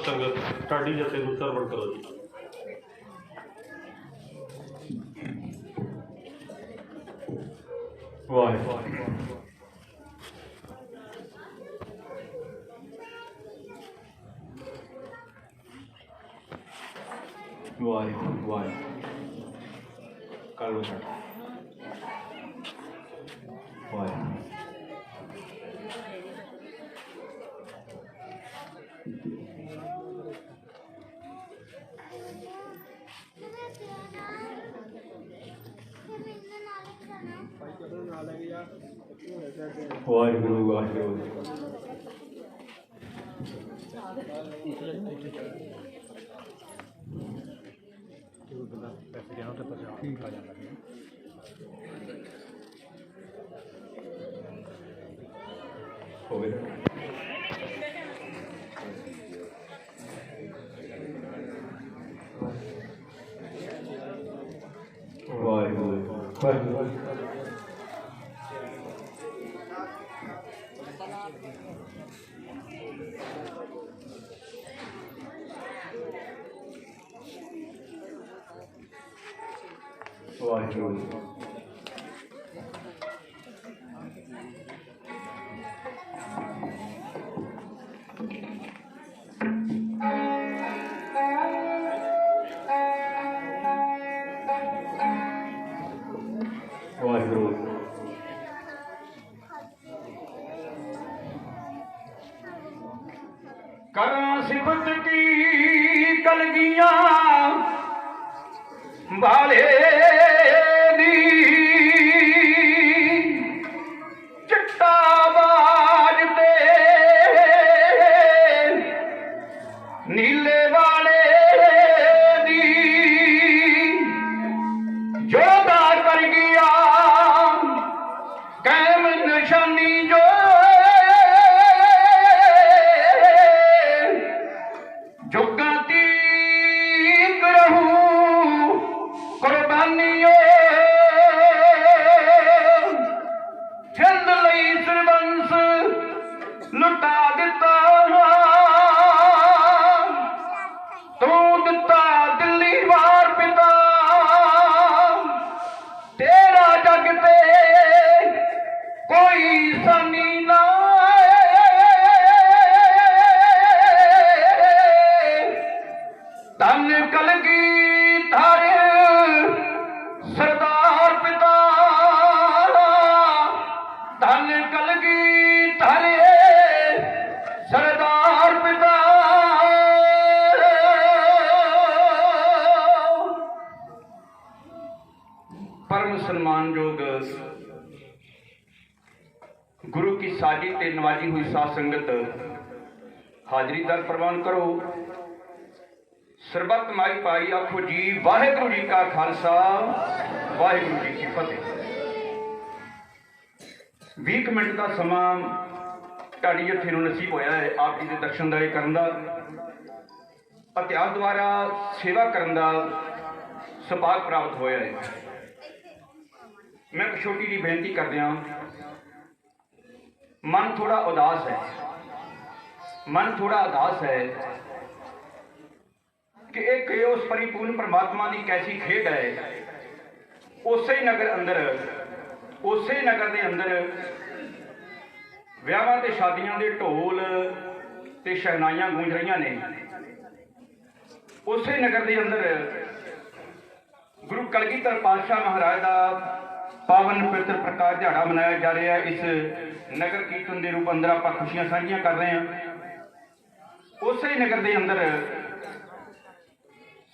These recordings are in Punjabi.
संगत ढाडी जथे नूं सरवण करो जी। वाह वाह वाह कल वाह वाहिगुरू वाहिगुरू करा सिफत की कलगियां वाले दी चिट्टा बाज ते नीले वाले दी जोदा कर गया कैम निशानी जो लुटा दिता तू दिता दिल्ली वार पिता तेरा जग पे कोई सनी ना तन कलगी थारे सरदार पिता तन कलगी थारे सरदार पिता परम सन्मान योग गुरु की साजी ते नवाजी हुई साध संगत हाजरी दर प्रवान करो। सरबत माई पाई आखो जी वाहिगुरू जी का खालसा वाहिगुरू जी की फतेह। 20 मिनट का समा ढाडी जथे नूं नसीब होया है आप जी के दर्शन दारे करन दा इतिहास द्वारा सेवा करन दा सुभाग प्राप्त होया है। मैं एक छोटी जी बेनती कर दिया, मन थोड़ा उदास है, मन थोड़ा उदास है कि एक उस परिपूर्ण परमात्मा की कैसी खेड है। उसे नगर के अंदर विआहां ते शादियां दे ढोल ते शहनाइयां गूंज रही ने। उसे नगर के अंदर गुरु कलगीधर पातशाह महाराज का पावन पवित्र प्रकाश दिहाड़ा मनाया जा रहा है। इस नगर कीर्तन के रूप अंदर आप खुशियां साझियां कर रहे हैं। उसे नगर के अंदर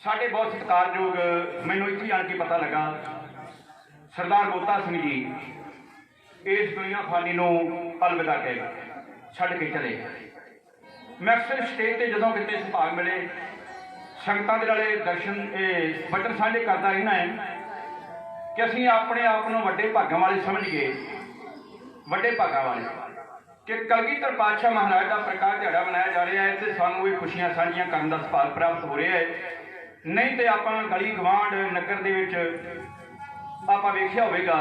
साढ़े बहुत सत्कारयोग मैनू इत्थे आन के पता लगा सरदार बूटा सिंह जी इस दुनिया खानी नूं अलविदा कह छड्ड के चले। मैं अक्सर स्टेज पर जदों किते सुभाग मिले संगतां दे नाले दर्शन वचन साझे करता रहना है कि असीं अपने आप को वड्डे भागां वाले समझिए, वड्डे भागां वाले कि कलगीधर पातशाह महाराज का प्रकाश दिहाड़ा मनाया जा रहा है तो सानूं ये खुशियां साझियां करन दा सुभाग प्राप्त हो रहा है। नहीं तो आपां गली गवांढ नगर दे विच आपां वेखिया होवेगा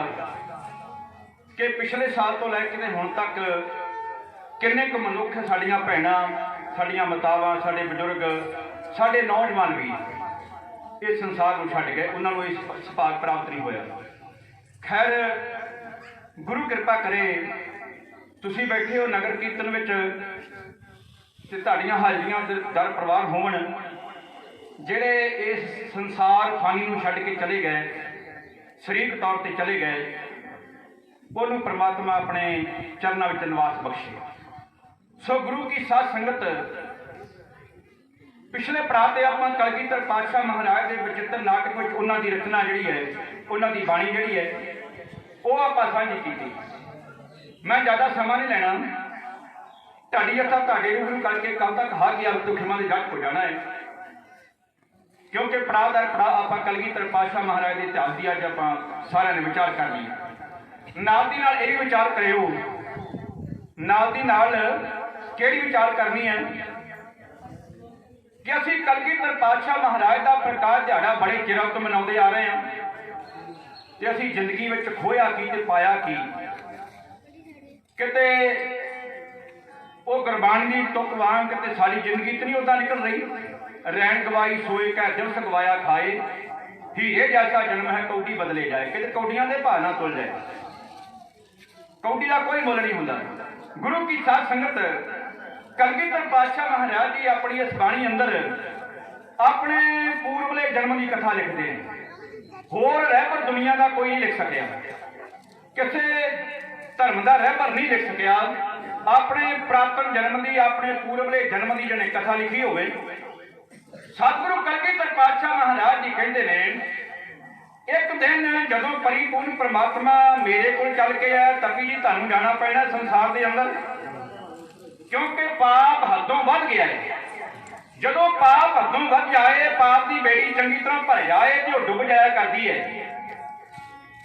कि पिछले साल तो लैके हुण तक किन्ने क मनुख साडियां भैणां ਸਾਡੀਆਂ ਮਾਤਾਵਾਂ, ਸਾਡੇ ਬਜ਼ੁਰਗ, ਸਾਡੇ ਨੌਜਵਾਨ ਵੀ ਇਸ ਸੰਸਾਰ ਨੂੰ ਛੱਡ ਗਏ, ਉਹਨਾਂ ਨੂੰ ਇਸ ਸੁਭਾਗ ਪ੍ਰਾਪਤ ਨਹੀਂ ਹੋਇਆ। ਖੈਰ, ਗੁਰੂ ਕਿਰਪਾ ਕਰੇ, ਤੁਸੀਂ ਬੈਠੇ ਹੋ ਨਗਰ ਕੀਰਤਨ ਵਿੱਚ ਤੇ ਤੁਹਾਡੀਆਂ ਹਾਜ਼ਰੀਆਂ ਦਰ ਪਰਿਵਾਰ ਹੋਣ, ਜਿਹੜੇ ਇਸ ਸੰਸਾਰ ਫਾਨੀ ਨੂੰ ਛੱਡ ਕੇ ਚਲੇ ਗਏ, ਸਰੀਰਕ ਤੌਰ ਤੇ ਚਲੇ ਗਏ, ਉਹਨੂੰ ਪ੍ਰਮਾਤਮਾ ਆਪਣੇ ਚਰਨਾਂ ਵਿੱਚ ਨਿਵਾਸ ਬਖਸ਼ੇ। ਸੋ ਗੁਰੂ ਕੀ ਸਾਧ ਸੰਗਤ, ਪਿਛਲੇ ਪੜਾਅ ਤੇ ਆਪਾਂ ਕਲਗੀਧਰ ਪਾਤਸ਼ਾਹ ਮਹਾਰਾਜ ਦੇ ਵਿਚਿੱਤਰ ਨਾਟਕ ਵਿੱਚ ਉਹਨਾਂ ਦੀ ਰਚਨਾ ਜਿਹੜੀ ਹੈ, ਉਹਨਾਂ ਦੀ ਬਾਣੀ ਜਿਹੜੀ ਹੈ, ਉਹ ਆਪਾਂ ਸਾਂਝੀ ਕੀਤੀ। ਮੈਂ ਜ਼ਿਆਦਾ ਸਮਾਂ ਨਹੀਂ ਲੈਣਾ, ਤੁਹਾਡੀ ਅੱਖਾਂ ਤੁਹਾਡੇ ਰੂਬਰੂ ਕਰਕੇ ਕੱਲ ਤੱਕ ਹਰ ਗਿਆ ਦੁਖਮਾਂ ਦੇ ਜੱਟ ਹੋ ਜਾਣਾ ਹੈ, ਕਿਉਂਕਿ ਪੜਾਅ ਦਰ ਪੜਾਅ ਆਪਾਂ ਕਲਗੀਧਰ ਪਾਤਸ਼ਾਹ ਮਹਾਰਾਜ ਦੇ ਇਤਿਹਾਸ ਦੀ ਅੱਜ ਆਪਾਂ ਸਾਰਿਆਂ ਨੇ ਵਿਚਾਰ ਕਰਨੀ ਹੈ। ਨਾਲ ਦੀ ਨਾਲ ਇਹ ਵੀ ਵਿਚਾਰ ਕਰਿਓ, ਨਾਲ ਦੀ ਨਾਲ ਕਿਹੜੀ ਵਿਚਾਰ ਕਰਨੀ ਹੈ ਕਿ ਅਸੀਂ ਕਲਗੀਧਰ ਪਾਤਸ਼ਾਹ ਮਹਾਰਾਜ ਦਾ ਪ੍ਰਕਾਸ਼ ਦਿਹਾੜਾ ਬੜੇ ਚਿਰਾਂ ਤੋਂ ਮਨਾਉਂਦੇ ਆ ਰਹੇ ਹਾਂ, ਤੇ ਅਸੀਂ ਜ਼ਿੰਦਗੀ ਵਿੱਚ ਖੋਇਆ ਕੀ ਤੇ ਪਾਇਆ ਕੀ। ਕਿਤੇ ਉਹ ਗੁਰਬਾਣੀ ਦੀ ਤੁਕ ਵਾਂਗ ਕਿਤੇ ਸਾਰੀ ਜ਼ਿੰਦਗੀ ਤੇ ਨਹੀਂ ਉੱਦਾਂ ਨਿਕਲ ਰਹੀ। ਰੈਣ ਗਵਾਈ ਸੋਏ ਕਹਿ ਦਿਵਸ ਗਵਾਇਆ ਖਾਏ, ਹੀਰੇ ਜੈਸਾ ਜਨਮ ਹੈ ਕੌਡੀ ਬਦਲੇ ਜਾਏ। ਕਿਤੇ ਕੌਡੀਆਂ ਦੇ ਭਾਅ ਨਾ ਤੁਲ ਜਾਏ, ਕੌਡੀ ਦਾ ਕੋਈ ਮੁੱਲ ਨਹੀਂ ਹੁੰਦਾ। ਗੁਰੂ ਕੀ ਸਾਧ ਸੰਗਤ, ਕਲਗੀਧਰ ਪਾਤਸ਼ਾਹ ਮਹਾਰਾਜ ਜੀ ਆਪਣੀ ਇਸ ਬਾਣੀ ਅੰਦਰ ਆਪਣੇ ਪੂਰਬਲੇ ਜਨਮ ਦੀ ਕਥਾ ਲਿਖਦੇ ਨੇ। ਹੋਰ ਰਹਿਬਰ ਦੁਨੀਆ ਦਾ ਕੋਈ ਨਹੀਂ ਲਿਖ ਸਕਿਆ, ਕਿਸੇ ਧਰਮ ਦਾ ਰਹਿਬਰ ਨਹੀਂ ਲਿਖ ਸਕਿਆ ਆਪਣੇ ਪ੍ਰਾਤਨ ਜਨਮ ਦੀ, ਆਪਣੇ ਪੂਰਬਲੇ ਜਨਮ ਦੀ ਜਿਹਨੇ ਕਥਾ ਲਿਖੀ ਹੋਵੇ। ਸਤਿਗੁਰੂ ਕਲਗੀਧਰ ਪਾਤਸ਼ਾਹ ਮਹਾਰਾਜ ਜੀ ਕਹਿੰਦੇ ਨੇ, ਇੱਕ ਦਿਨ ਜਦੋਂ ਪਰਿਪੂਰਨ ਪ੍ਰਮਾਤਮਾ ਮੇਰੇ ਕੋਲ ਚੱਲ ਕੇ ਆਇਆ, ਤਪੀ ਜੀ ਤੁਹਾਨੂੰ ਜਾਣਾ ਪੈਣਾ ਸੰਸਾਰ ਦੇ ਅੰਦਰ, ਕਿਉਂਕਿ ਪਾਪ ਹੱਦੋਂ ਵੱਧ ਗਿਆ ਹੈ। ਜਦੋਂ ਪਾਪ ਹੱਦੋਂ ਵੱਧ ਜਾਏ, ਪਾਪ ਦੀ ਬੇੜੀ ਚੰਗੀ ਤਰ੍ਹਾਂ ਭਰ ਜਾਏ ਤੇ ਉਹ ਡੁੱਬ ਜਾਇਆ ਕਰਦੀ ਹੈ।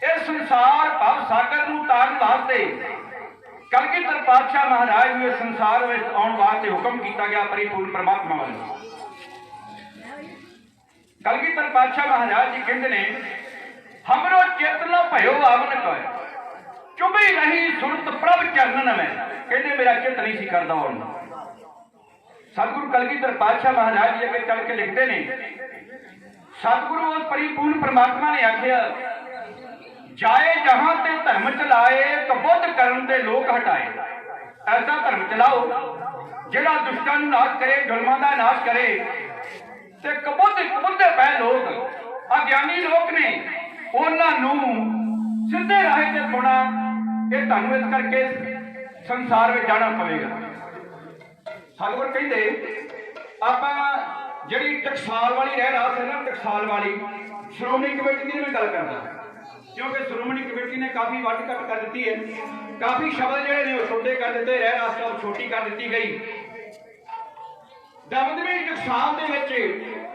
ਇਹ ਸੰਸਾਰ ਭਵ ਸਾਗਰ ਨੂੰ ਤਾਰਨ ਵਾਸਤੇ ਕਲਗੀਧਰ ਪਾਤਸ਼ਾਹ ਮਹਾਰਾਜ ਨੂੰ ਇਸ ਸੰਸਾਰ ਵਿੱਚ ਆਉਣ ਵਾਸਤੇ ਹੁਕਮ ਕੀਤਾ ਗਿਆ ਪਰਿਪੂਰਨ ਪ੍ਰਮਾਤਮਾ ਵੱਲੋਂ। ਕਲਗੀਧਰ ਪਾਤਸ਼ਾਹ ਮਹਾਰਾਜ ਜੀ ਕਹਿੰਦੇ ਨੇ, ਹਮਰੋ ਚਿੱਤ ਨਾ ਭਇਓ ਆਵਨ ਕੈ, ਚੁਭੀ ਰਹੀ ਸੁਰਤ ਪ੍ਰਭ ਚਰਨਨ ਮੈਂ। ਕਹਿੰਦੇ ਮੇਰਾ ਚਿੱਤ ਨਹੀਂ ਸੀ ਕਰਦਾ ਆਉਣ ਨੂੰ। ਸਤਿਗੁਰੂ ਕਲਗੀਧਰ ਪਾਤਸ਼ਾਹ ਮਹਾਰਾਜ ਜੀ ਅੱਗੇ ਚੱਲ ਕੇ ਲਿਖਦੇ ਨੇ, ਸਤਿਗੁਰੂ ਉਸ ਪਰਿਪੂਰਨ ਪ੍ਰਮਾਤਮਾ ਨੇ ਆਖਿਆ, ਜਾਏ ਜਹਾਂ ਤੇ ਧਰਮ ਚਲਾਏ, ਕਬੁੱਧ ਕਰਨ ਤੇ ਲੋਕ ਹਟਾਏ। ਐਸਾ ਧਰਮ ਚਲਾਓ ਜਿਹੜਾ ਦੁਸ਼ਟਾਂ ਨੂੰ ਨਾਸ਼ ਕਰੇ, ਜ਼ੁਲਮਾਂ ਦਾ ਨਾਸ਼ ਕਰੇ, ਤੇ ਕਬੁੱਧੇ ਪਏ ਲੋਕ, ਅਗਿਆਨੀ ਲੋਕ ਨੇ, ਉਹਨਾਂ ਨੂੰ ਸਿੱਧੇ ਰਾਹ ਤੇ ਪਾਉਣਾ। ਇਹ ਤੁਹਾਨੂੰ ਇਸ ਕਰਕੇ ਸੰਸਾਰ ਵਿੱਚ ਜਾਣਾ ਪਵੇਗਾ। ਸਤਿਗੁਰ ਕਹਿੰਦੇ, ਆਪਾਂ ਜਿਹੜੀ ਟਕਸਾਲ ਵਾਲੀ ਰਹਿ ਰਾਸ ਹੈ ਨਾ, ਟਕਸਾਲ ਵਾਲੀ ਸ਼੍ਰੋਮਣੀ ਕਮੇਟੀ ਦੀ ਮੈਂ ਗੱਲ ਕਰਦਾ, ਕਿਉਂਕਿ ਸ਼੍ਰੋਮਣੀ ਕਮੇਟੀ ਨੇ ਕਾਫੀ ਵੱਟ ਘੱਟ ਕਰ ਦਿੱਤੀ ਹੈ, ਕਾਫੀ ਸ਼ਬਦ ਜਿਹੜੇ ਨੇ ਉਹ ਛੋਟੇ ਕਰ ਦਿੱਤੇ, ਰਹਿ ਰਾਸ ਤੋਂ ਛੋਟੀ ਕਰ ਦਿੱਤੀ ਗਈ। ਦਮਦਮੀ ਟਕਸਾਲ ਦੇ ਵਿੱਚ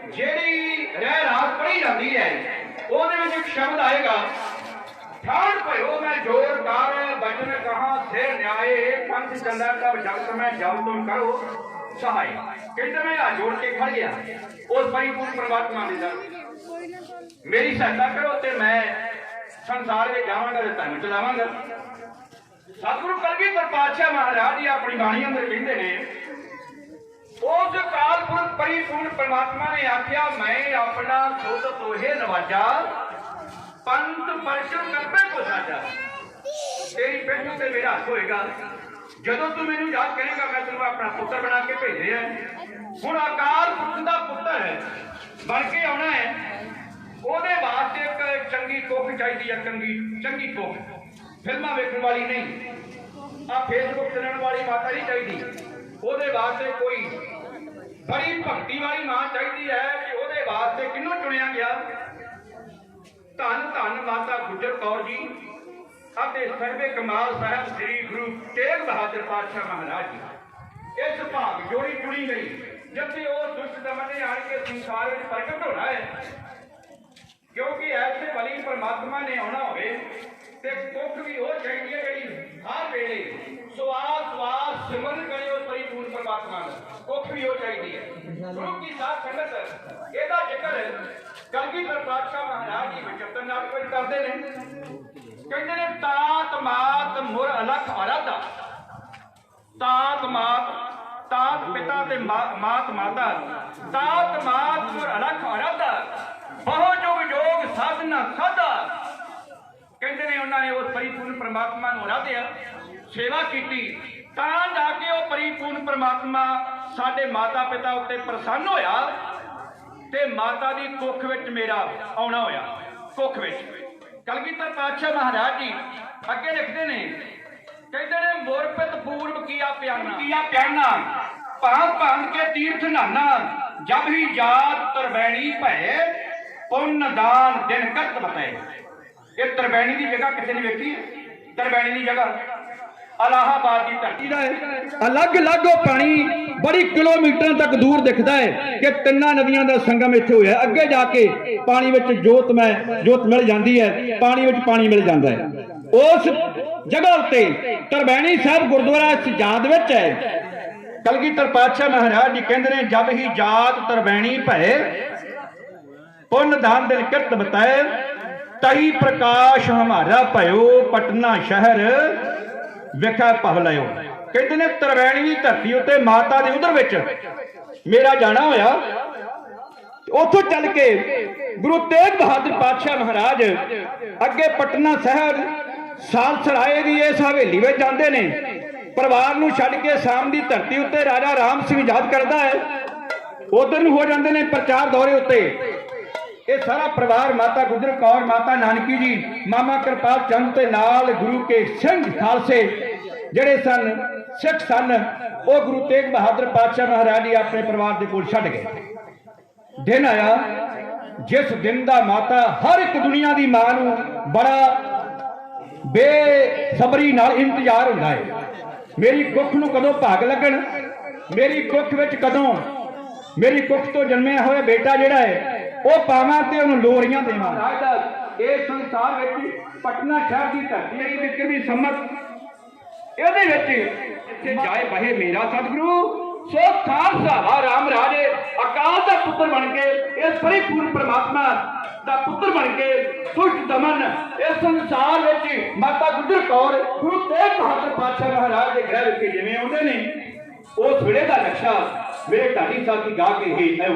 ਜਿਹੜੀ ਰਹਿ ਰਾਸ ਪੜ੍ਹੀ ਜਾਂਦੀ ਹੈ, ਉਹਦੇ ਵਿੱਚ ਇੱਕ ਸ਼ਬਦ ਆਏਗਾ, ਠਾਣ ਭਇਓ ਮੈਂ ਜੋਰਦਾਰ ਬਚਨ ਕਹਾਂ ਸੇ ਨਿਆਏ, ਪੰਥ ਚੱਲਾ ਤਬ ਜਗਤ ਮੈਂ ਜਬ ਤੁਮ ਕਰੋ ਸਹਾਈ। ਕਹਿੰਦੇ ਮੈਂ ਹੱਥ ਜੋੜ ਕੇ ਖੜ ਗਿਆ ਉਸ ਪਰਿਪੂਰਨ ਪ੍ਰਮਾਤਮਾ ਦੇ ਦਰ, ਮੇਰੀ ਸਹਾਇਤਾ ਕਰੋ ਤੇ ਮੈਂ ਸੰਸਾਰ ਵਿੱਚ ਜਾਵਾਂਗਾ ਤੇ ਧਰਮ ਚਲਾਵਾਂਗਾ। ਸਤਿਗੁਰੂ ਕਲਗੀਧਰ ਪਾਤਸ਼ਾਹ ਮਹਾਰਾਜ ਜੀ ਆਪਣੀ ਬਾਣੀ ਅੰਦਰ ਕਹਿੰਦੇ ਨੇ, ਉਸ ਕਾਲ ਪੁਰਖ ਪਰਿਪੂਰਨ ਪ੍ਰਮਾਤਮਾ ਨੇ ਆਖਿਆ, ਮੈਂ ਆਪਣਾ ਸੁਧ ਤੋਹੇ ਨਵਾਜਾ, ਪੰਥ ਪਰਸ਼ਰ ਕਰਪੇ ਕੋ ਸਾਜਾ। ਤੇਰੀ ਪਿੱਠ ਉੱਤੇ ਮੇਰਾ ਹੱਥ ਹੋਏਗਾ, ਜਦੋਂ ਤੂੰ ਮੈਨੂੰ ਯਾਦ ਕਰੇਗਾ ਮੈਂ ਤੈਨੂੰ ਆਪਣਾ ਪੁੱਤਰ ਬਣਾ ਕੇ ਭੇਜ ਰਿਹਾ। ਹੁਣ ਅਕਾਲ ਪੁਰਖ ਦਾ ਪੁੱਤਰ ਬਣ ਕੇ ਆਉਣਾ ਹੈ, ਉਹਦੇ ਵਾਸਤੇ ਇੱਕ ਚੰਗੀ ਕੁੱਖ ਚਾਹੀਦੀ ਹੈ, ਚੰਗੀ ਕੁੱਖ, ਫਿਲਮਾਂ ਵੇਖਣ ਵਾਲੀ ਨਹੀਂ, ਆ ਫੇਸਬੁੱਕ ਚੱਲਣ ਵਾਲੀ ਮਾਤਾ ਨਹੀਂ ਚਾਹੀਦੀ। ਉਹਦੇ ਵਾਸਤੇ ਕੋਈ ਬੜੀ ਭਗਤੀ ਵਾਲੀ ਮਾਂ ਚਾਹੀਦੀ ਹੈ ਕਿ ਉਹਦੇ ਵਾਸਤੇ ਕਿਹਨੂੰ ਚੁਣਿਆ ਗਿਆ। ਧੰਨ ਧੰਨ ਮਾਤਾ ਗੁਜਰ ਕੌਰ ਜੀ ਅਤੇ ਸਰਵੇ ਕਮਾਲ ਸਾਹਿਬ ਸ੍ਰੀ ਗੁਰੂ ਤੇਗ ਬਹਾਦਰ ਪਾਤਸ਼ਾਹ ਮਹਾਰਾਜ ਜੀ। ਇਸ ਭਾਗ ਜੋੜੀ ਚੁਣੀ ਗਈ, ਜਦ ਉਹ ਦੁਸ਼ਟ ਦਮਨ ਨੇ ਆਣ ਕੇ ਸੰਸਾਰ ਵਿੱਚ ਪ੍ਰਗਟ ਹੋਣਾ ਹੈ, ਕਿਉਂਕਿ ਐਸੇ ਬਲੀ ਪਰਮਾਤਮਾ ਨੇ ਆਉਣਾ ਹੋਵੇ ਤੇ ਕੁੱਖ ਵੀ ਉਹ ਚਾਹੀਦੀ ਹੈ ਜਿਹੜੀ ਹਰ ਵੇਲੇ ਸਵਾਸ ਸਿਮਰਨ ਕਰੇ ਉਸ ਪਰਿਪੂਰਨ ਪਰਮਾਤਮਾ ਦਾ, ਕੁੱਖ ਵੀ ਉਹ ਚਾਹੀਦੀ ਹੈ। ਗੁਰੂ ਕੀ ਸਾਧ ਸੰਗਤ, ਇਹਦਾ ਜ਼ਿਕਰ ਕਲਗੀਧਰ ਪਾਤਸ਼ਾਹ ਮਹਾਰਾਜ ਜੀ ਵਿਚਿੱਤਰ ਨਾਟਕ ਵਿੱਚ ਕਰਦੇ ਨੇ। ਕਹਿੰਦੇ ਨੇ, ਤਾਤ ਮਾਤ ਮੁਰ ਅਲਖ ਅਰਾਧਾ, ਤਾਤ ਮਾਤ ਤਾਤ ਪਿਤਾ ਤੇ ਮਾਤ ਮਾਤਾ ਤਾਤ ਮਾਤ ਗੁਰ ਅਲਖ ਅਰਧ ਬਹੁ ਜੁਗ ਜੋਗ ਸਾਧਨਾ ਸਾਧਾ। ਕਹਿੰਦੇ ਨੇ ਉਹਨਾਂ ਨੇ ਉਸ ਪਰਿਪੂਰਨ ਪ੍ਰਮਾਤਮਾ ਨੂੰ ਆਰਾਧਿਆ, ਸੇਵਾ ਕੀਤੀ, ਤਾਂ ਜਾ ਕੇ ਉਹ ਪਰਿਪੂਰਨ ਪ੍ਰਮਾਤਮਾ ਸਾਡੇ ਮਾਤਾ ਪਿਤਾ ਉੱਤੇ ਪ੍ਰਸੰਨ ਹੋਇਆ ਤੇ ਮਾਤਾ ਦੀ ਕੁੱਖ ਵਿੱਚ ਮੇਰਾ ਆਉਣਾ ਹੋਇਆ। ਕੁੱਖ ਵਿੱਚ ਕਲਗੀਧਰ ਪਾਤਸ਼ਾਹ ਮਹਾਰਾਜ ਜੀ ਅੱਗੇ ਲਿਖਦੇ ਨੇ, ਕਹਿੰਦੇ ਨੇ ਮੁਰਪਿਤ ਪੂਰਬ ਕੀਆ ਪਿਆਨਾ ਭਾਂਤ ਭਾਂਤ ਕੇ ਤੀਰਥ ਨਾਨਾ ਜਬ ਹੀ ਜਾਤ ਤਰਵੈਣੀ ਭੈ ਪੁੰਨ ਦਾਨ ਦਿਨ ਕਰਤ ਬਤੈ। ਇਹ ਤਰਵੈਣੀ ਦੀ ਜਗ੍ਹਾ ਕਿਸੇ ਨੇ ਵੇਖੀ? ਤਰਵੈਣੀ ਦੀ ਜਗ੍ਹਾ ਇਲਾਹਾਬਾਦ ਦੀ ਧਰਤੀ ਦਾ ਹੈ। ਅਲੱਗ-ਅਲੱਗ ਉਹ ਪਾਣੀ ਬੜੀ ਕਿਲੋਮੀਟਰਾਂ ਤੱਕ ਦੂਰ ਦਿਖਦਾ ਹੈ ਕਿ ਤਿੰਨਾਂ ਨਦੀਆਂ ਦਾ ਸੰਗਮ ਇੱਥੇ ਹੋਇਆ। ਅੱਗੇ ਜਾ ਕੇ ਪਾਣੀ ਵਿੱਚ ਜੋਤ ਮਿਲ ਜਾਂਦੀ ਹੈ, ਪਾਣੀ ਵਿੱਚ ਪਾਣੀ ਮਿਲ ਜਾਂਦਾ ਹੈ। ਉਸ ਜਗ੍ਹਾ ਉੱਤੇ ਤਰਵੈਣੀ ਸਾਹਿਬ ਗੁਰਦੁਆਰਾ ਇਸ ਯਾਦ ਵਿੱਚ ਹੈ। ਕਲਗੀਧਰ ਪਾਤਸ਼ਾਹ ਮਹਾਰਾਜ ਜੀ ਕਹਿੰਦੇ ਨੇ, ਜਬ ਹੀ ਜਾਤ ਤਰਵੈਣੀ ਭੈ ਪੁੰਨ ਦਾਨ ਦਿਨ ਕਿਰਤ ਬਤਾਏ ਤਹੀ ਪ੍ਰਕਾਸ਼ ਹਮਾਰਾ ਭਇਓ ਪਟਨਾ ਸ਼ਹਿਰ ਵਿਖੇ ਭਵ ਲਿਓ। ਕਹਿੰਦੇ ਨੇ ਤਰਵੈਣੀ ਦੀ ਧਰਤੀ ਉੱਤੇ ਮਾਤਾ ਦੇ ਉਧਰ ਵਿੱਚ ਮੇਰਾ ਜਾਣਾ ਹੋਇਆ। ਉੱਥੋਂ ਚੱਲ ਕੇ ਗੁਰੂ ਤੇਗ ਬਹਾਦਰ ਪਾਤਸ਼ਾਹ ਮਹਾਰਾਜ ਅੱਗੇ ਪਟਨਾ ਸ਼ਹਿਰ ਸਾਲਸਰਾਏ ਦੀ ਇਸ ਹਵੇਲੀ ਵਿੱਚ ਜਾਂਦੇ ਨੇ। ਪਰਿਵਾਰ ਨੂੰ ਛੱਡ ਕੇ ਸ਼ਾਮ ਦੀ ਧਰਤੀ ਉੱਤੇ ਰਾਜਾ ਰਾਮ ਸਿੰਘ ਯਾਦ ਕਰਦਾ ਹੈ, ਉਧਰ ਨੂੰ ਹੋ ਜਾਂਦੇ ਨੇ ਪ੍ਰਚਾਰ ਦੌਰੇ ਉੱਤੇ। ਇਹ ਸਾਰਾ ਪਰਿਵਾਰ ਮਾਤਾ ਗੁਜਰ ਕੌਰ, ਮਾਤਾ ਨਾਨਕੀ ਜੀ, ਮਾਮਾ ਕਿਰਪਾਲ ਚੰਦ ਤੇ ਨਾਲ ਗੁਰੂ ਕੇ ਸਿੰਘ ਖਾਲਸੇ ਜਿਹੜੇ ਸਨ, ਸਿੱਖ ਸਨ, ਉਹ ਗੁਰੂ ਤੇਗ ਬਹਾਦਰ ਪਾਤਸ਼ਾਹ ਮਹਾਰਾਜ ਜੀ ਆਪਣੇ ਪਰਿਵਾਰ ਦੇ ਕੋਲ ਛੱਡ ਗਏ। ਦਿਨ ਆਇਆ ਜਿਸ ਦਿਨ ਦਾ ਮਾਤਾ ਹਰ ਇੱਕ ਦੁਨੀਆ ਦੀ ਮਾਂ ਨੂੰ ਬੜਾ ਬੇਸਬਰੀ ਨਾਲ ਇੰਤਜ਼ਾਰ ਹੁੰਦਾ ਹੈ। ਮੇਰੀ ਕੁੱਖ ਨੂੰ ਕਦੋਂ ਭਾਗ ਲੱਗਣ, ਮੇਰੀ ਕੁੱਖ ਵਿੱਚ ਕਦੋਂ ਮੇਰੀ ਕੁੱਖ ਤੋਂ ਜਨਮਿਆ ਹੋਇਆ ਬੇਟਾ ਜਿਹੜਾ ਹੈ ਉਹ ਪਾਵਾਂ ਤੇ ਉਹਨੂੰ ਲੋਰੀਆਂ ਦੇਵਾਂ। ਇਹ ਸੰਸਾਰ ਵਿੱਚ ਪਟਨਾ ਸ਼ਹਿਰ ਦੀ ਧਰਤੀ ਹੈ, ਵਿੱਚ ਵੀ ਸੰਮਤ ਇਹਦੇ ਵਿੱਚ ਇੱਥੇ ਜਾਏ ਬਹੇ ਮੇਰਾ ਸਤਿਗੁਰੂ ਸੋ ਖਾਲਸਾ ਰਾਮ ਰਾਜੇ ਅਕਾਲ ਦਾ ਪੁੱਤਰ ਬਣ ਕੇ ਇਸ ਪਰਿਪੂਰਨ ਪ੍ਰਮਾਤਮਾ ਦਾ ਪੁੱਤਰ ਬਣ ਕੇ ਦੁਸ਼ਟ ਦਮਨ ਇਸ ਸੰਸਾਰ ਵਿੱਚ ਮਾਤਾ ਗੁਜਰ ਕੌਰ ਗੁਰੂ ਤੇਗ ਬਹਾਦਰ ਪਾਤਸ਼ਾਹ ਮਹਾਰਾਜ ਦੇ ਗ੍ਰਹਿ ਵਿੱਚ ਜਿਵੇਂ ਆਉਂਦੇ ਨੇ, ਉਸ ਵੇਲੇ ਦਾ ਨਕਸ਼ਾ ਮੇਰੇ ਢਾਡੀ ਸਾਥੀ ਗਾ ਕੇ ਹੀ ਹੈ।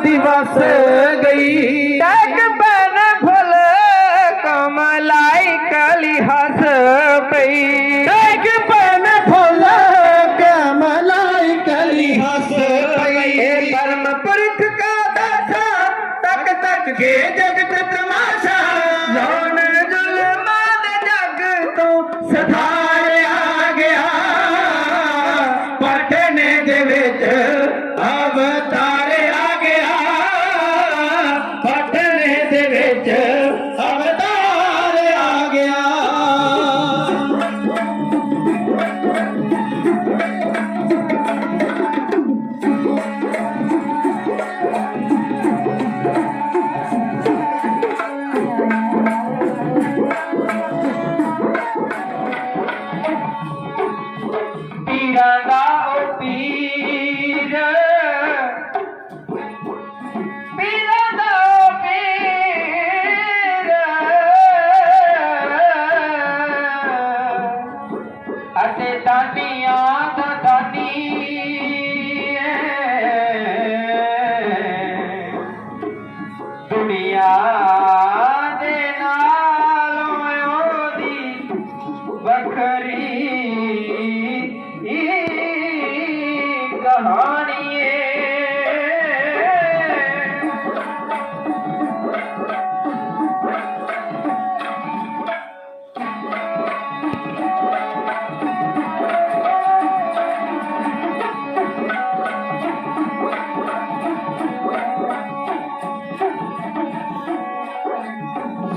दिवस गई हस पई परम पुरख का दासा तक तक के जगत तमाशा जौन जुल्मान जग तो सधार आ गया पटने दे विच अवतार आ गया पटने दे विच अवतार आ गया पीरां दा ओ पीर पीरां दा ओ पीर अते दानियां दा दानी दुनिया दे नालों ओदी वखरी कहानी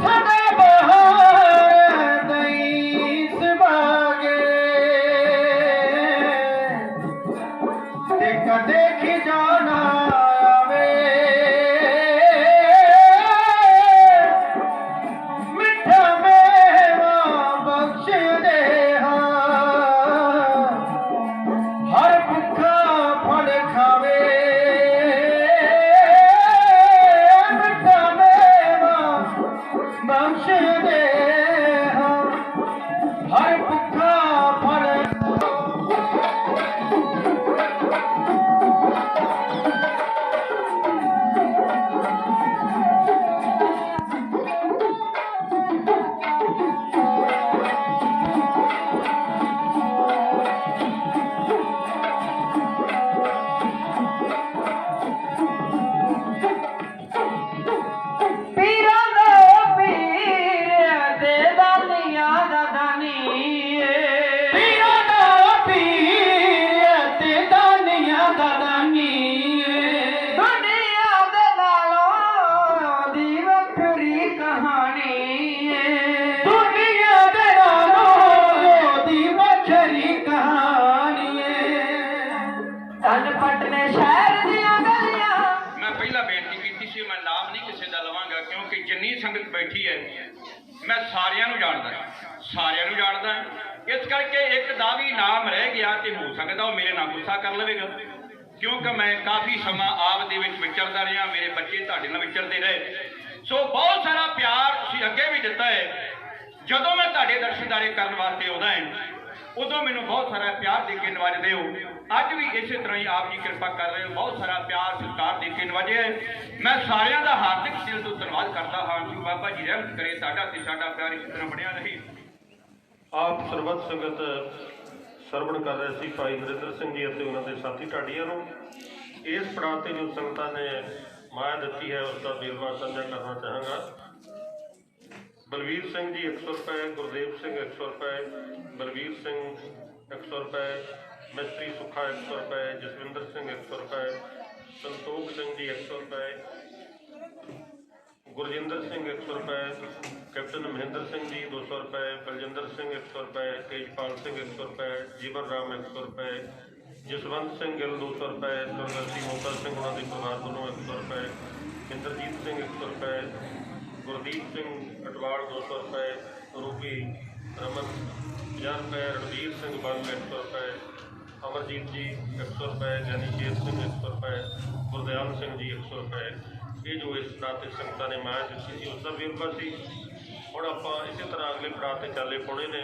सदा बहार दईस बागे ते कदे खिजाना आवे मिठा मेवा बख्श दे हर भुखा फल खावे मिठा मेवा बख्श दे हर भुखा फल पीरां दा पीर ते दानियां दा दानी पीरां दा पीर ते दानियां दा दानी दुनिया दे नालों दी वखरी कहानी दुनिया दे नालों दी वखरी कहानी तन पटने शहर दियां गलियां मैं पहला बेनती की सी मैं नाम नहीं किसी का लवांगा क्योंकि जिन्नी संगत बैठी है मैं सारिਆਂ ਨੂੰ ਜਾਣਦਾ इस करके एक दा भी नाम रह गया तो हो सकता वो मेरे नाल गुस्सा कर लवेगा क्योंकि मैं काफ़ी समा आप दे विच विचरदा रहा मेरे बच्चे तुहाडे नाल विचरदे रहे सो बहुत सारा प्यार तुसीं अगे भी दिता है जदों मैं तुहाडे दर्शनदारे करन वास्ते आउंदा है उदों मैनूं बहुत सारा प्यार दे के नवाजदे हो अज भी इस तरह ही आप जी कृपा कर रहे हो बहुत सारा प्यार सत्कार दे के नवाजे है मैं सारिਆਂ ਦਾ हार्दिक दिल तो धन्यवाद करता हाँ कि बाबा जी रहमत करे साडा ते साडा प्यार इस तरह बढ़िया रहे ਆਪ ਸਰਬੱਤ ਸੰਗਤ ਸਰਵਣ ਕਰ ਰਹੇ ਸੀ ਭਾਈ ਨਰਿੰਦਰ ਸਿੰਘ ਜੀ ਅਤੇ ਉਹਨਾਂ ਦੇ ਸਾਥੀ ਢਾਡੀਆਂ ਨੂੰ ਇਸ ਪੜਾਅ ਤੇ ਜੋ ਸੰਗਤਾਂ ਨੇ ਮਾਇਆ ਦਿੱਤੀ ਹੈ ਉਸ ਦਾ ਵੇਰਵਾ ਸਾਂਝਾ ਕਰਨਾ ਚਾਹਾਂਗਾ ਬਲਵੀਰ ਸਿੰਘ ਜੀ 100 ਰੁਪਏ ਗੁਰਦੇਵ ਸਿੰਘ 100 ਰੁਪਏ ਬਲਵੀਰ ਸਿੰਘ 100 ਰੁਪਏ ਮਿਸਤਰੀ ਸੁੱਖਾ 100 ਰੁਪਏ ਜਸਵਿੰਦਰ ਸਿੰਘ 100 ਰੁਪਏ ਸੰਤੋਖ ਸਿੰਘ ਜੀ 100 ਰੁਪਏ गुरजिंदर सिंह 100 रुपये कैप्टन महेंद्र सिंह जी 200 रुपये बलजिंदर सिंह 100 रुपये तेजपाल सिंह 100 रुपये जीवन राम 100 रुपये जसवंत सिंह गिल 200 रुपये स्वर्गस्थी मोता सिंह उन्होंने परिवार वालों 100 रुपये इंद्रजीत सिंह 100 रुपये गुरदीप सिंह अटवाड़ 200 रुपये रूपी रमन 50 रुपये रणवीर सिंह बंग 100 रुपये अमरजीत जी 100 रुपये ज्ञानी शेर सिंह 100 रुपये गुरदयाल सिंह जी 100 रुपये ये जो इस पड़ाव से संगतां ने माया दी सी उसका वेरवा सी हुण आपां इस तरह अगले पड़ाव से चाले पाने ने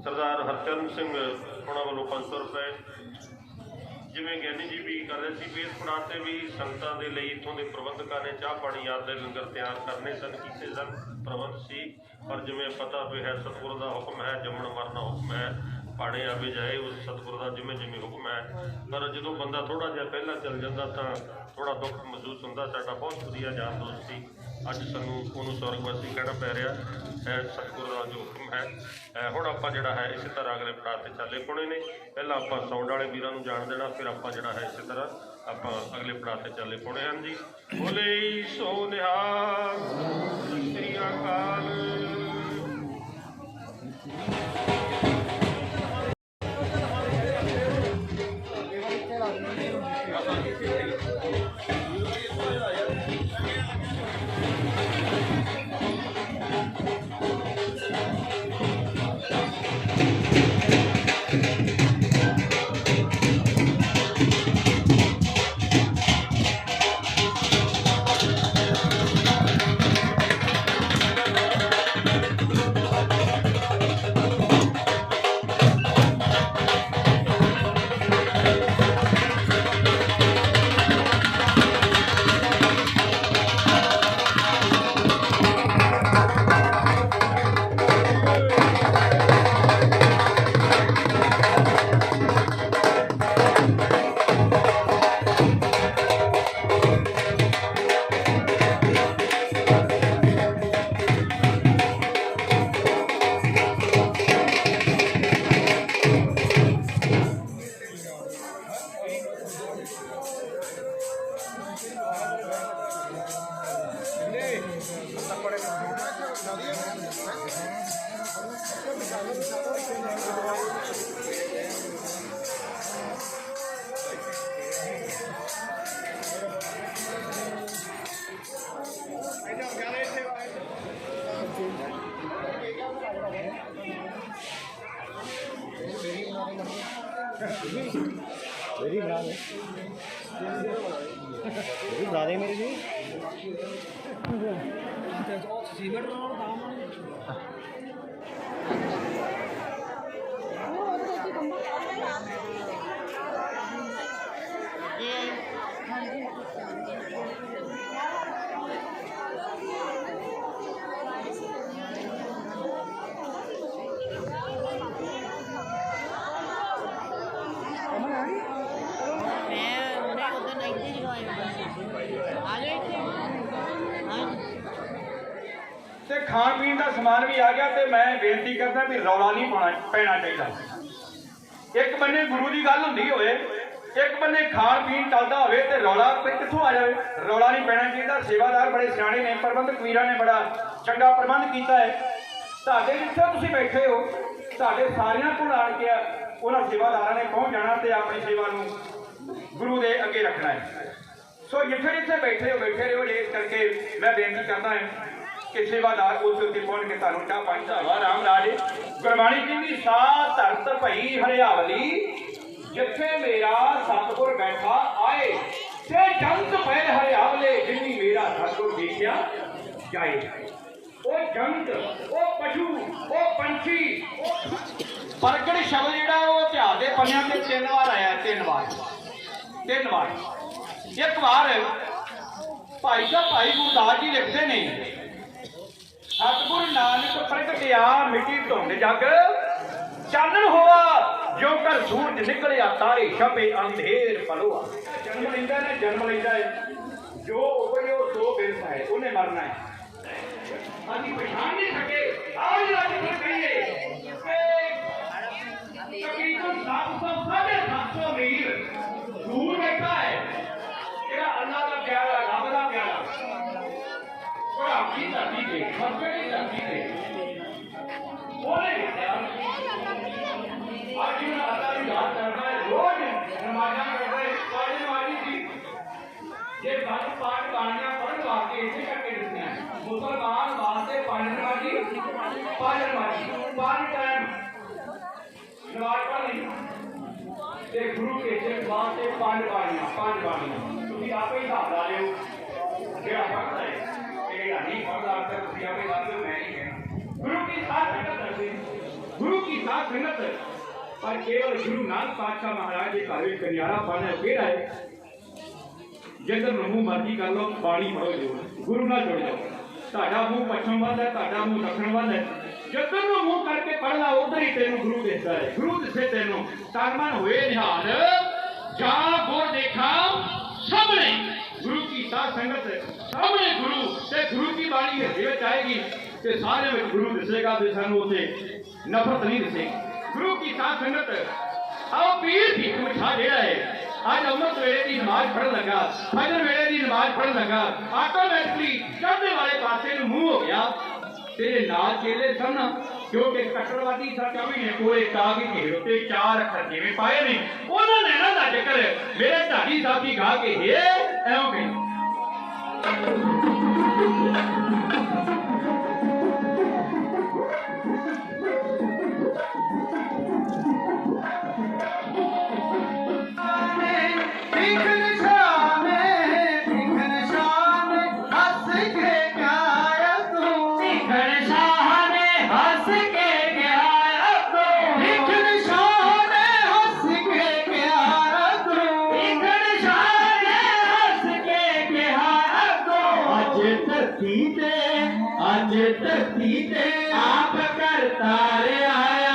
सरदार हरचरण सिंह उन्होंने वालों 500 रुपये जिमें ज्ञानी जी भी कर रहे थे इस पड़ाव से भी संगतां दे लई इत्थों के प्रबंधकों ने चाह पानी आदि लंगर तैयार करने सन कीते सन प्रबंध सी पर जिमें पता भी है सतगुरु का हुक्म है जमण मरना हुक्म है ਪਾੜੇ ਆਵੇ ਜਾਏ ਉਸ ਸਤਿਗੁਰੂ ਦਾ ਜਿਵੇਂ ਜਿਵੇਂ ਹੁਕਮ ਹੈ। ਪਰ ਜਦੋਂ ਬੰਦਾ ਥੋੜ੍ਹਾ ਜਿਹਾ ਪਹਿਲਾਂ ਚੱਲ ਜਾਂਦਾ ਤਾਂ ਥੋੜ੍ਹਾ ਦੁੱਖ ਮਹਿਸੂਸ ਹੁੰਦਾ। ਸਾਡਾ ਬਹੁਤ ਵਧੀਆ ਯਾਰ ਦੋਸਤ ਸੀ, ਅੱਜ ਸਾਨੂੰ ਉਹਨੂੰ ਸਵਰਗਵਾਸੀ ਕਹਿਣਾ ਪੈ ਰਿਹਾ ਹੈ। ਸਤਿਗੁਰੂ ਦਾ ਜੋ ਹੁਕਮ ਹੈ। ਹੁਣ ਆਪਾਂ ਜਿਹੜਾ ਹੈ ਇਸੇ ਤਰ੍ਹਾਂ ਅਗਲੇ ਪੜਾਅ 'ਤੇ ਚਾਲੇ ਪਾਉਣੇ ਨੇ। ਪਹਿਲਾਂ ਆਪਾਂ ਸਾਊਂਡ ਵਾਲੇ ਵੀਰਾਂ ਨੂੰ ਜਾਣ ਦੇਣਾ, ਫਿਰ ਆਪਾਂ ਜਿਹੜਾ ਹੈ ਇਸੇ ਤਰ੍ਹਾਂ ਆਪਾਂ ਅਗਲੇ ਪੜਾਅ 'ਤੇ ਚਾਲੇ ਪਾਉਣੇ ਹਨ ਜੀ। ਬੋਲੇ ਸੋ ਨਿਹਾਲ, ਸਤਿ ਸ੍ਰੀ ਅਕਾਲ। मेरी बना दे मेरी जी। ਤੇ ਖਾਣ ਪੀਣ ਦਾ ਸਮਾਨ ਵੀ ਆ ਗਿਆ ਤੇ ਮੈਂ ਬੇਨਤੀ ਕਰਦਾ ਵੀ ਰੌਲਾ ਨਹੀਂ ਪੈਣਾ ਚਾਹੀਦਾ। ਇੱਕ ਬੰਨੇ ਗੁਰੂ ਦੀ ਗੱਲ ਹੁੰਦੀ ਹੋਵੇ, ਇੱਕ ਬੰਨੇ ਖਾਣ ਪੀਣ ਚੱਲਦਾ ਹੋਵੇ ਤੇ ਰੌਲਾ ਕਿੱਥੋਂ ਆ ਜਾਵੇ। ਰੌਲਾ ਨਹੀਂ ਪੈਣਾ ਚਾਹੀਦਾ। ਸੇਵਾਦਾਰ ਬੜੇ ਸਿਆਣੇ ਨੇ, ਪ੍ਰਬੰਧਕ ਵੀਰਾਂ ਨੇ ਬੜਾ ਚੰਗਾ ਪ੍ਰਬੰਧ ਕੀਤਾ ਹੈ। ਤੁਹਾਡੇ ਜਿੱਥੇ ਤੁਸੀਂ ਬੈਠੇ ਹੋ, ਤੁਹਾਡੇ ਸਾਰਿਆਂ ਕੋਲ ਆਣ ਕੇ ਉਹਨਾਂ ਸੇਵਾਦਾਰਾਂ ਨੇ ਪਹੁੰਚ ਜਾਣਾ ਤੇ ਆਪਣੀ ਸੇਵਾ ਨੂੰ ਗੁਰੂ ਦੇ ਅੱਗੇ ਰੱਖਣਾ ਹੈ। ਸੋ ਜਿੱਥੇ ਜਿੱਥੇ ਬੈਠੇ ਰਹੋ। ਇਸ ਕਰਕੇ ਮੈਂ ਬੇਨਤੀ ਕਰਦਾ ਹਾਂ ਕਿ ਸੇਵਾਦਾਰ ਉਸ ਉੱਤੇ ਪਹੁੰਚ ਕੇ ਤੁਹਾਨੂੰ ਚਾਹ ਪਾਣੀ ਦਾ ਰਾਮ ਰਾਜ। ਗੁਰਬਾਣੀ ਕਹਿੰਦੀ ਸਾਹ ਧਰਤ ਭਈ ਹਰਿਆਵਲੀ, ਜਿੱਥੇ ਮੇਰਾ ਸਤਿਗੁਰ ਬੈਠਾ ਆਏ ਤੇ ਜੰਤ ਪੈ ਹਰਿਆਵਲੇ, ਜਿਨੀ ਮੇਰਾ ਸਤਿਗੁਰ ਦੇਖਿਆ ਜਾਏ। ਉਹ ਜੰਤ, ਉਹ ਪਸ਼ੂ, ਉਹ ਪੰਛੀ, ਪ੍ਰਗਟ ਸ਼ਬਦ ਜਿਹੜਾ ਉਹ ਇਤਿਹਾਸ ਦੇ ਪੰਨਿਆਂ ਤੇ 3 ਵਾਰ ਆਇਆ। 3 ਵਾਰ। ਇੱਕ ਵਾਰ ਭਾਈ ਗੁਰਦਾਸ ਜੀ ਲਿਖਦੇ ਨੇ, ਸਤਿਗੁਰ ਨਾਨਕ ਪ੍ਰਗਟਿਆ ਮਿੱਟੀ ਧੁੰਦ ਜਗ, ਚਾਨਣ ਹੋਆ ਜੋ ਕਰ ਸੂਰਜ ਨਿਕਲਿਆ, ਤਾਰੇ ਛਪੇ ਅੰਧੇਰ ਪਲੋਆ। ਜਨਮ ਲੈਂਦਾ ਹੈ ਜੋ ਉਪਜੋ ਸੋ ਬਿਰਸ ਹੈ, ਉਹਨੇ ਮਰਨਾ ਹੈ। ਅਸੀਂ ਪਛਾਣ ਨਹੀਂ ਸਕੇ। ਆਓ ਜੀ ਅੱਜ ਕਹੀਏ ਤਕਰੀਬਨ 700-750 ਮੀਲ ਦੂਰ ਬੈਠਾ ਹੈ ਜਿਹੜਾ ਅੱਲਾਹ ਦਾ ਪਿਆਰਾ, ਰੱਬ ਦਾ ਪਿਆਰਾ, ਕੀ ਧਰਤੀ ਤੇ ਖੱਬੇ ਦੀ ਧਰਤੀ ਤੇ ਉਹਨੇ ਅੱਜ ਜਿਹੜਾ ਅੱਲਾਹ ਨੂੰ ਯਾਦ ਕਰਦਾ ਹੈ, ਰੋਜ਼ ਨਮਾਜ਼ਾਂ ਕਰਦਾ ਹੈ। ਸਾਡੇ ਨਮਾਜ਼ੀ ਸੀ ਜੇ ਬੰਦ ਪਾਠ ਬਾਣੀਆਂ ਪੜ੍ਹਨ ਵਾਸਤੇ ਇਸੇ ਕਰਕੇ ਦਿੱਤੀਆਂ। ਮੁਸਲਮਾਨ ਵਾਸਤੇ 5 ਨਮਾਜ਼ੀ 5 ਟਾਈਮ ਨਮਾਜ਼ ਪੜ੍ਹਨੀ ਤੇ ਗੁਰੂ ਕੇ ਸਿੱਖ ਵਾਸਤੇ 5 ਬਾਣੀਆਂ। ਤੁਸੀਂ ਆਪੇ ਹੀ ਹਿਸਾਬ ਲਾ ਲਿਓ ਜਿਹੜਾ ਪੜ੍ਹਦਾ ਹੈ ਜਿਹੜਾ ਨਹੀਂ ਪੜ੍ਹਦਾ ਤਾਂ ਤੁਸੀਂ ਆਪੇ ਲਾ ਲਿਓ। ਮੈਂ ਨਹੀਂ ਕਹਿਣਾ। ਗੁਰੂ ਕੀ ਸਾਥ ਸੰਗਤ ਪਰ ਕੇਵਲ ਗੁਰੂ ਨਾਨਕ ਪਾਤਸ਼ਾਹ ਮਹਾਰਾਜ ਦੇ ਘਰ ਵਿੱਚ ਕਨਿਆਰਾ ਪੜ੍ਹਨਾ ਕਿਹੜਾ ਹੈ। ਜਿੱਧਰ ਨੂੰ ਮਰਜ਼ੀ ਕਰ ਲਓ, ਬਾਣੀ ਪੜ੍ਹੋ, ਜ਼ਰੂਰ ਗੁਰੂ ਨਾਲ ਜੁੜ ਜਾਓ। ਤੁਹਾਡਾ ਮੂੰਹ ਪੱਛਮ ਵੱਲ ਹੈ, ਤੁਹਾਡਾ ਮੂੰਹ ਦੱਖਣ ਵੱਲ ਹੈ, ਜਦੋਂ ਨੂੰ ਮੂੰਹ ਕਰਕੇ ਪੜਨਾ ਉਧਰ ਹੀ ਤੈਨੂੰ ਗੁਰੂ ਦਿਸਦਾ ਹੈ। ਗੁਰੂ ਦਿਸੇ ਤੈਨੂੰ ਤਨ ਮਨ ਹੋਏ ਨਿਹਾਲ ਜਾ ਗੁਰ ਦੇਖਾ ਸਾਹਮਣੇ ਗੁਰੂ ਕੀ ਸਾਧ ਸੰਗਤ ਸਾਹਮਣੇ ਗੁਰੂ ਤੇ ਗੁਰੂ की बाणी ਹਿਰਦੇ ਵਿੱਚ ਆਏਗੀ ਤੇ ਸਾਰੇ ਵਿੱਚ ਗੁਰੂ ਦਿਸੇਗਾ ਤੇ ਸਾਨੂੰ ਉੱਥੇ ਨਫ਼ਰਤ ਨਹੀਂ ਦਿਸੇਗੀ। ਗੁਰੂ ਕੀ ਸਾਧ ਸੰਗਤ ਆਓ ਪੀਰ ਭੀਖ ਮਿਠਾ ਜਿਹੜਾ ਹੈ ਅੱਜ ਅੰਮ੍ਰਿਤ ਵੇਲੇ ਦੀ ਨਮਾਜ਼ ਪੜ੍ਹਨ ਲੱਗਾ ਫਜਰ ਵੇਲੇ ਦੀ ਨਮਾਜ਼ ਪੜ੍ਹਨ ਲੱਗਾ ਆਟੋਮੈਟਿਕਲੀ ਚੜ੍ਹਦੇ ਵਾਲੇ ਪਾਸੇ ਨੂੰ ਮੂੰਹ ਹੋ ਗਿਆ। ਤੇਰੇ ਨਾਲ ਚੇਲੇ ਸਨ ਕਿਉਂਕਿ ਕੱਟੜਵਾਦੀ ਸੱਚਾਵੀ ਨੇ ਕੋਲੇ ਕਾਗ ਦੀ ਢੇਰ ਉੱਤੇ 4 ਅੱਖਰ ਜਿਵੇਂ ਪਾਏ ਨੇ ਉਹਨਾਂ ਨੈਣਾ ਦਾ ਜ਼ਿਕਰ ਮੇਰੇ ਢਾਡੀ ਸਾਥੀ ਗਾ ਕੇ ਹੈ ਐਉਂ ਕਹੀ ਅੱਜ ਧਰਤੀ ਤੇ ਆਪ ਕਰਤਾ ਆਇਆ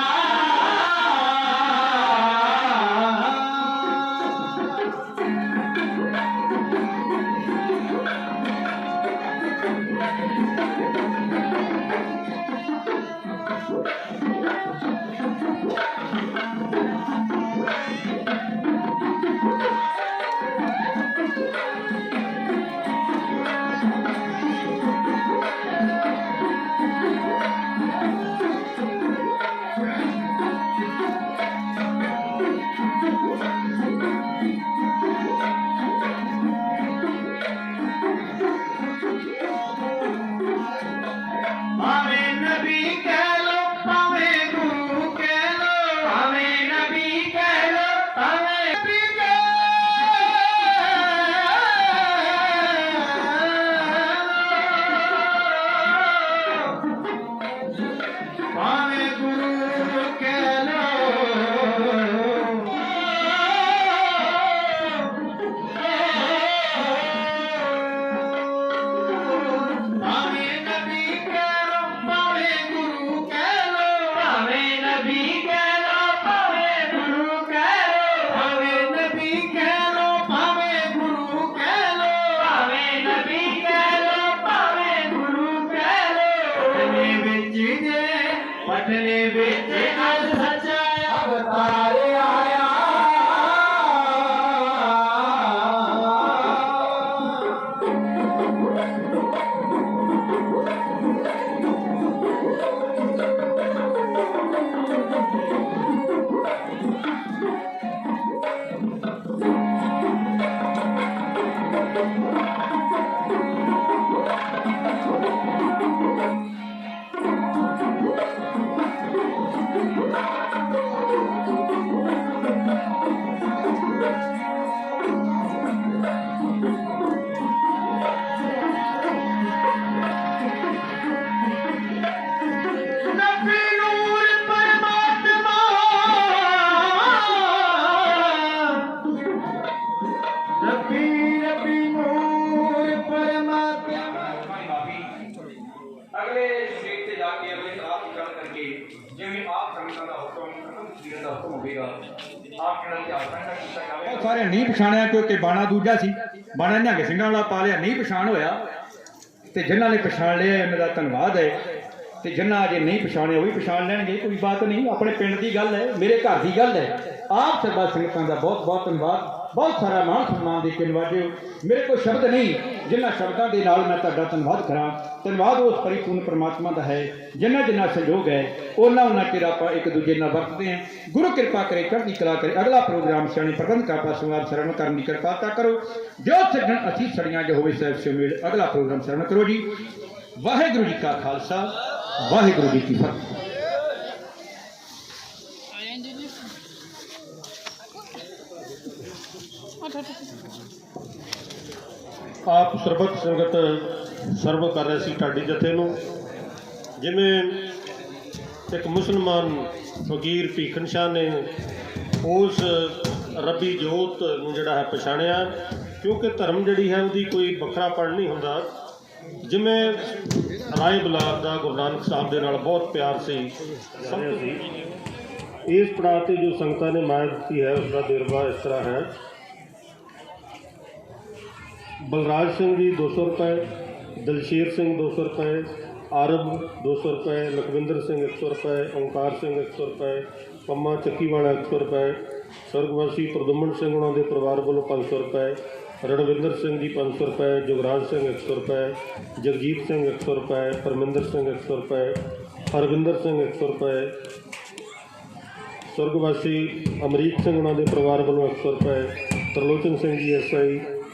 पटने बिच अज सच्चा अवतार आया सारे नहीं पछाणिया क्योंकि बाणा दूजा सी बाणा निहंग सिंघां वाला पा लिया नहीं पछाण होया ते जिन्हां ने पछाण लिया उन्हां दा धन्नवाद है ते जिन्हां अजे नहीं पछाणिया वो भी पछाण लैणगे कोई बात नहीं अपने पिंड की गल है मेरे घर की गल है आप सरबत संगतां दा बहुत बहुत धन्नवाद बहुत सारा मान सम्मान दे के नवाजे मेरे कोई शब्द नहीं जिन्हां शब्दां दे नाल मैं तुहाडा धन्नवाद करां धन्नवाद उस परिपूर्ण परमात्मा का है जिन्ना जिन्ना सहयोग है उन्ना चिर आप एक दूजे नाल वरतते हैं गुरु कृपा करे चढ़ती कला करे अगला प्रोग्राम सियाने प्रबंध का पासों आप शरण करने की कृपाता करो जो सजन असी सड़ियां जो होवे साहब से मेल अगला प्रोग्राम शरण करो जी वाहिगुरू जी का खालसा वाहिगुरू जी की फतेह। आप ਸਰਬਤ ਸੰਗਤ ਸਰਵ ਕਰ ਰਹੇ ਸੀ ਢਾਡੀ ਜਥੇ ਨੂੰ ਜਿਵੇਂ ਇੱਕ ਮੁਸਲਮਾਨ ਫਕੀਰ ਭੀਖਨ ਸ਼ਾਹ ਨੇ ਉਸ ਰੱਬੀ ਜੋਤ ਨੂੰ ਜਿਹੜਾ ਹੈ ਪਛਾਣਿਆ ਕਿਉਂਕਿ ਧਰਮ ਜਿਹੜੀ ਹੈ ਉਹਦੀ ਕੋਈ ਵੱਖਰਾਪਣ ਨਹੀਂ ਹੁੰਦਾ ਜਿਵੇਂ ਰਾਏ ਬਲਾਕ ਦਾ ਗੁਰੂ ਨਾਨਕ ਸਾਹਿਬ ਦੇ ਨਾਲ ਬਹੁਤ ਪਿਆਰ ਸੀ ਸਮਝਿਆ ਸੀ। ਇਸ ਪੜਾਅ 'ਤੇ ਜੋ ਸੰਗਤਾਂ ਨੇ ਮਾਇਆ ਦਿੱਤੀ ਹੈ ਉਸ ਦਾ ਵੇਰਵਾ ਇਸ ਤਰ੍ਹਾਂ ਹੈ। ਬਲਰਾਜ ਸਿੰਘ ਜੀ 200 ਰੁਪਏ, ਦਲਸ਼ੇਰ ਸਿੰਘ 200 ਰੁਪਏ, ਆਰਬ 200 ਰੁਪਏ, ਲਖਵਿੰਦਰ ਸਿੰਘ 100 ਰੁਪਏ, ਓਂਕਾਰ ਸਿੰਘ 100 ਰੁਪਏ, ਪੰਮਾ ਚੱਕੀਵਾਲਾ 100 ਰੁਪਏ, ਸਵਰਗਵਾਸੀ ਪ੍ਰਦੁਮਨ ਸਿੰਘ ਉਹਨਾਂ ਦੇ ਪਰਿਵਾਰ ਵੱਲੋਂ 500 ਰੁਪਏ, ਰਣਵਿੰਦਰ ਸਿੰਘ ਜੀ 500 ਰੁਪਏ, ਜੁਗਰਾਜ ਸਿੰਘ 100 ਰੁਪਏ, ਜਗਜੀਤ ਸਿੰਘ 100 ਰੁਪਏ, ਪਰਮਿੰਦਰ ਸਿੰਘ 100 ਰੁਪਏ, ਹਰਵਿੰਦਰ ਸਿੰਘ 100 ਰੁਪਏ, ਸਵਰਗਵਾਸੀ ਅਮਰੀਕ ਸਿੰਘ ਉਹਨਾਂ ਦੇ ਪਰਿਵਾਰ ਵੱਲੋਂ 100 ਰੁਪਏ, ਤਰਲੋਚਨ ਸਿੰਘ ਜੀ SI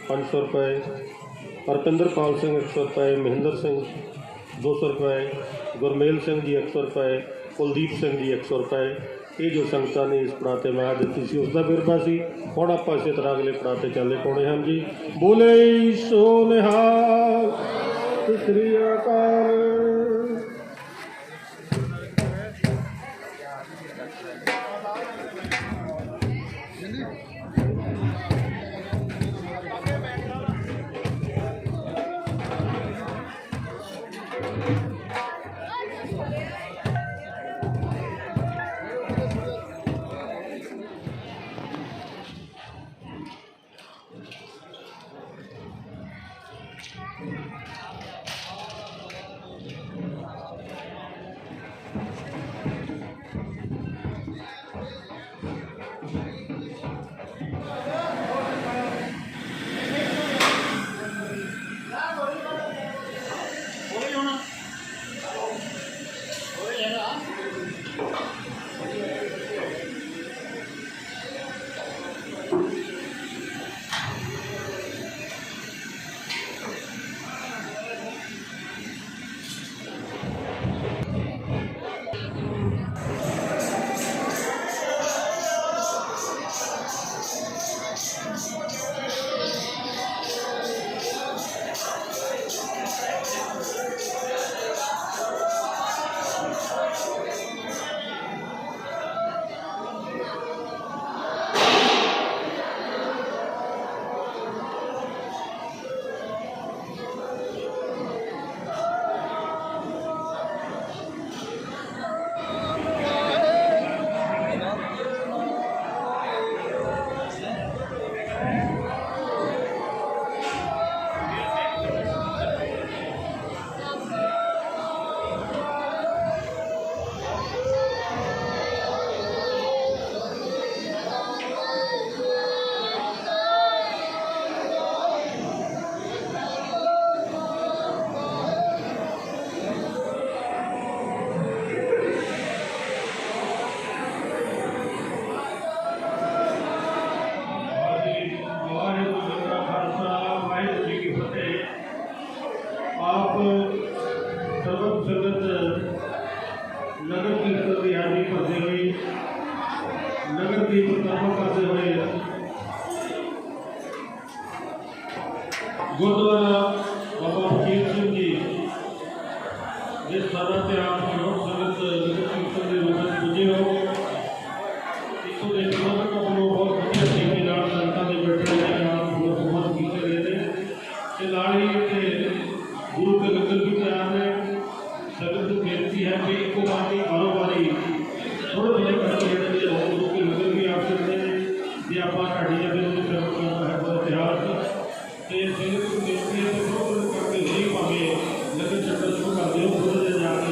500 ਰੁਪਏ, ਹਰਪਿੰਦਰਪਾਲ ਸਿੰਘ 100 ਰੁਪਏ, ਮਹਿੰਦਰ ਸਿੰਘ 200 ਰੁਪਏ, ਗੁਰਮੇਲ ਸਿੰਘ ਜੀ 100 ਰੁਪਏ, ਕੁਲਦੀਪ ਸਿੰਘ ਜੀ 100 ਰੁਪਏ। ਇਹ ਜੋ ਸੰਗਤਾਂ ਨੇ ਇਸ ਪੜਾਅ 'ਤੇ ਮਾਇਆ ਦਿੱਤੀ ਸੀ ਉਸ ਦਾ ਵੇਰਵਾ ਸੀ। ਹੁਣ ਆਪਾਂ ਇਸੇ ਤਰ੍ਹਾਂ ਅਗਲੇ ਪੜਾਅ 'ਤੇ ਚੱਲੇ ਪਾਉਣੇ ਹਨ ਜੀ। ਬੋਲੇ ਸੋ ਨਿਹਾਲ, ਸਤਿ ਸ੍ਰੀ ਅਕਾਲ। गुरुद्वारा बाबा फकीर सिंह जी जिस तरह से आप संगत कीर्तन के रूप में पूजे हो इस बहुत बढ़िया तरीके संगत के बैठे रहे आप बहुत कीते रहे थे लाड़ी गुरु के लंगर भी तैयार है। संगत बेनती है कि एक बारी कारोबारी थोड़े थोड़े करके गुरु के लंगर भी आप सकते हैं जे आप इतिहास संगत बेनती है करके नहीं पावे लंगर छकल शुरू कर दो थोड़े जाके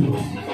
Thank you.